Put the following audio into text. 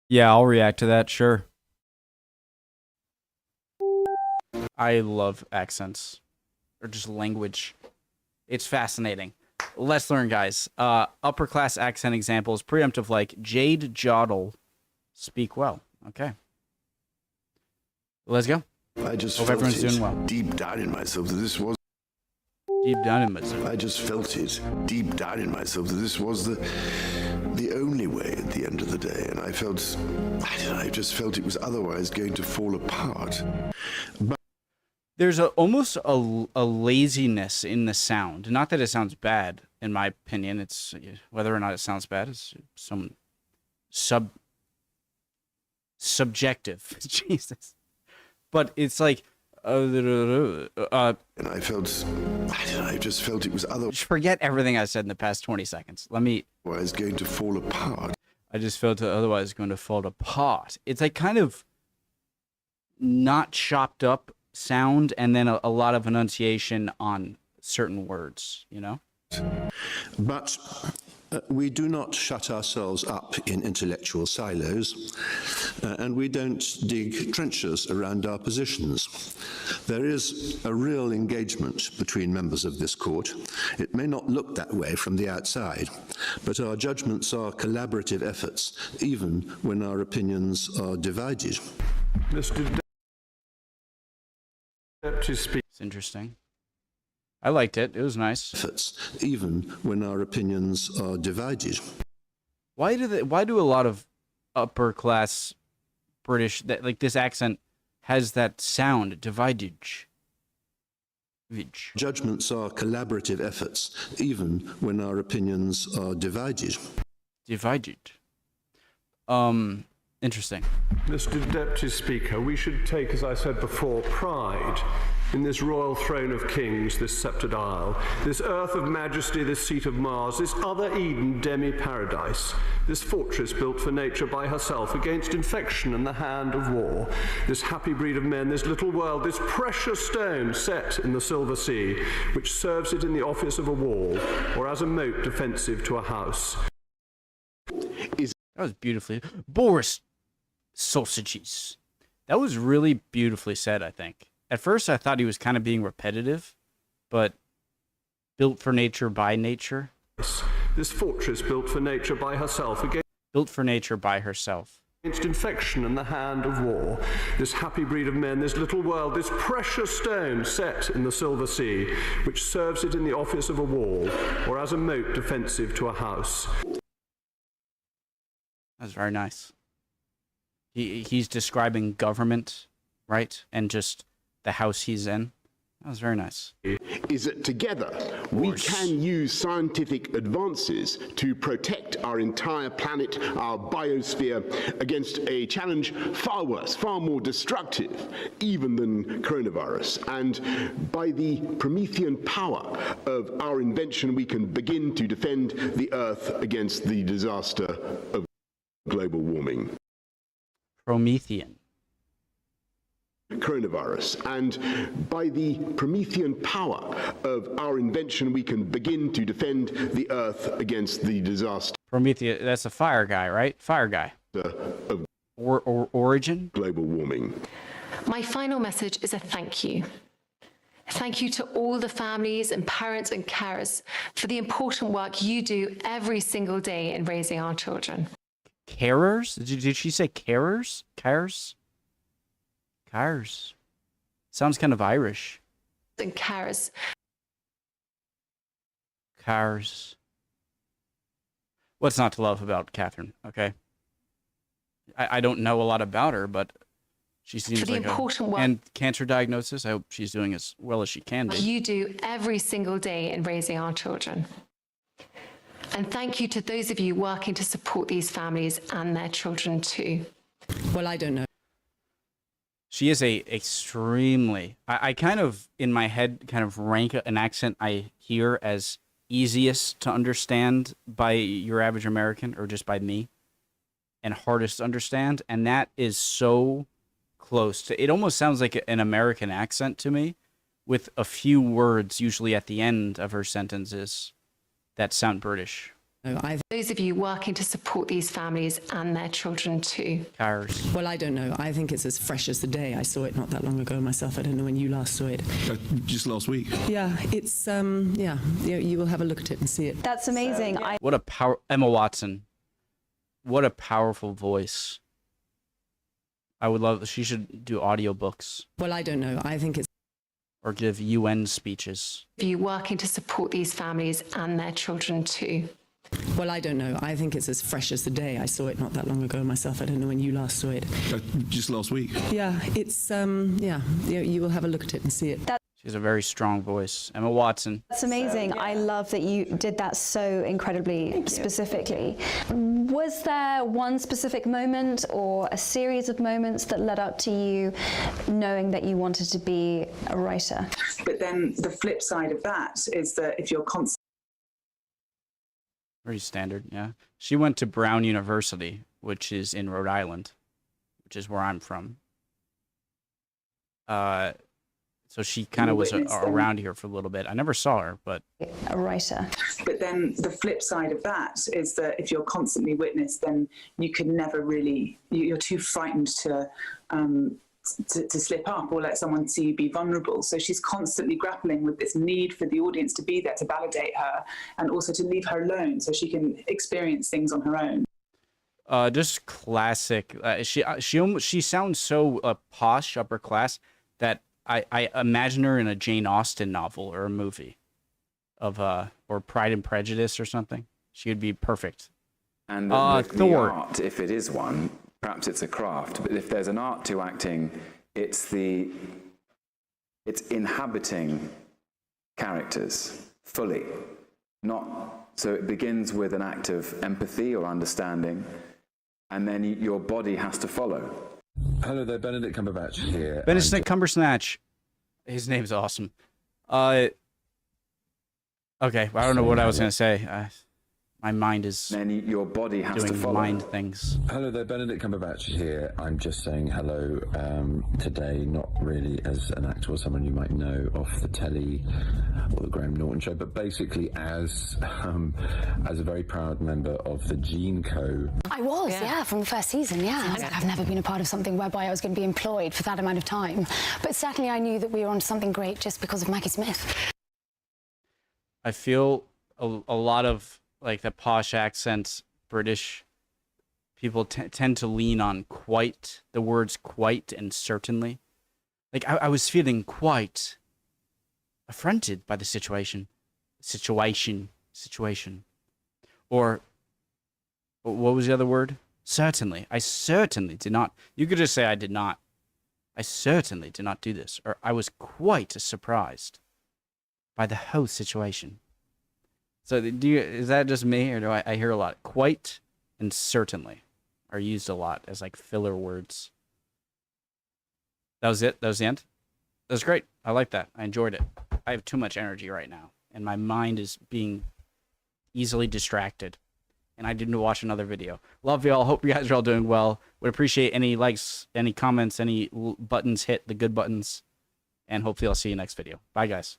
Yeah, I'll react to that, sure. I love accents. Or just language. It's fascinating. Let's learn, guys. Upper class accent examples, preemptive like Jade Jodl, speak well. Okay. Let's go. I just Hope felt everyone's it doing well. deep down in myself that this was. Deep down in myself. I just felt it deep down in myself that this was the only way at the end of the day, and I felt, I don't know, I just felt it was otherwise going to fall apart. But There's almost a laziness in the sound. Not that it sounds bad, in my opinion. It's whether or not it sounds bad is some subjective. Jesus. But it's like and I felt, I don't know, I just felt it was just forget everything I said in the past 20 seconds. otherwise going to fall apart. I just felt it otherwise going to fall apart. It's like kind of not chopped up sound and then a lot of enunciation on certain words, you know? But we do not shut ourselves up in intellectual silos, and we don't dig trenches around our positions. There is a real engagement between members of this court. It may not look that way from the outside, but our judgments are collaborative efforts, even when our opinions are divided. Mr. Deputy Speaker. It's interesting. I liked it. It was nice. Efforts, even when our opinions are divided. Why do a lot of upper class British that like this accent has that sound divided? Judgments are collaborative efforts, even when our opinions are divided. Divided. Interesting. Mr. Deputy Speaker, we should take, as I said before, pride in this royal throne of kings, this sceptred isle, this earth of majesty, this seat of Mars, this other Eden demi-paradise, this fortress built for nature by herself against infection and the hand of war, this happy breed of men, this little world, this precious stone set in the silver sea, which serves it in the office of a wall or as a moat defensive to a house. That was beautifully. Boris sausages. That was really beautifully said, I think. At first, I thought he was kind of being repetitive, but built for nature by nature. This fortress built for nature by herself against Built for nature by herself. infection and the hand of war, this happy breed of men, this little world, this precious stone set in the silver sea, which serves it in the office of a wall or as a moat defensive to a house. That's very nice. He's describing government, right? And just the house he's in. That was very nice. Is that together we can use scientific advances to protect our entire planet, our biosphere, against a challenge far worse, far more destructive, even than coronavirus. And by the Promethean power of our invention, we can begin to defend the Earth against the disaster of global warming. Promethean. Coronavirus. And by the Promethean power of our invention, we can begin to defend the Earth against the disaster. Prometheus, that's a fire guy, right? Fire guy. Of origin? global warming. My final message is a thank you. Thank you to all the families and parents and carers for the important work you do every single day in raising our children. Carers? Did she say carers? Carers? Carers. Sounds kind of Irish. And carers. Cars. What's not to love about Catherine, okay? I don't know a lot about her, but she seems like important work and cancer diagnosis. I hope she's doing as well as she can be. you do every single day in raising our children. And thank you to those of you working to support these families and their children too. Well, I don't know. She is a extremely, I kind of, in my head, kind of rank an accent I hear as easiest to understand by your average American, or just by me, and hardest to understand. And that is so close to, it almost sounds like an American accent to me, with a few words usually at the end of her sentences that sound British. Those of you working to support these families and their children too. Cars. Well, I don't know. I think it's as fresh as the day. I saw it not that long ago myself. I don't know when you last saw it. Just last week. Yeah, it's, yeah, you will have a look at it and see it. That's amazing. What a Emma Watson. What a powerful voice. I would love, she should do audiobooks. Well, I don't know. I think it's... Or give UN speeches. You working to support these families and their children too. Well, I don't know. I think it's as fresh as the day. I saw it not that long ago myself. I don't know when you last saw it. Just last week. Yeah, it's, yeah, you will have a look at it and see it. She has a very strong voice. Emma Watson. That's amazing. I love that you did that so incredibly specifically. Was there one specific moment or a series of moments that led up to you knowing that you wanted to be a writer? But then the flip side of that is that if you're constantly... Very standard, yeah. She went to Brown University, which is in Rhode Island, which is where I'm from. So she kind of was around here for a little bit. I never saw her, but... A writer. But then the flip side of that is that if you're constantly witnessed, then you can never really... You're too frightened to slip up or let someone see you be vulnerable. So she's constantly grappling with this need for the audience to be there to validate her and also to leave her alone so she can experience things on her own. Just classic. She sounds so posh, upper class, that I imagine her in a Jane Austen novel or a movie of or Pride and Prejudice or something. She would be perfect. And Thor. the art, if it is one, perhaps it's a craft, but if there's an art to acting, it's inhabiting characters fully. So it begins with an act of empathy or understanding, and then your body has to follow. Hello there, Benedict Cumberbatch here. Benedict Cumbersnatch. His name's awesome. Okay, I don't know what I was going to say. My mind is then your body has doing to follow. mind things. Hello there, Benedict Cumberbatch here. I'm just saying hello today, not really as an actor or someone you might know off the telly or the Graham Norton show, but basically as a very proud member of the Gene Co. I was, yeah, from the first season, yeah. I've never been a part of something whereby I was going to be employed for that amount of time. But certainly I knew that we were on something great just because of Maggie Smith. I feel a lot of like the posh accents, British people tend to lean on quite, the words quite and certainly. Like I was feeling quite affronted by the situation. Or what was the other word? Certainly. I certainly did not. You could just say I did not. I certainly did not do this. Or I was quite surprised by the whole situation. So is that just me, or do I hear a lot? Quite and certainly are used a lot as like filler words. That was it? That was the end? That was great. I like that. I enjoyed it. I have too much energy right now, and my mind is being easily distracted, and I didn't watch another video. Love y'all. Hope you guys are all doing well. Would appreciate any likes, any comments, any buttons hit, the good buttons, and hopefully I'll see you next video. Bye, guys.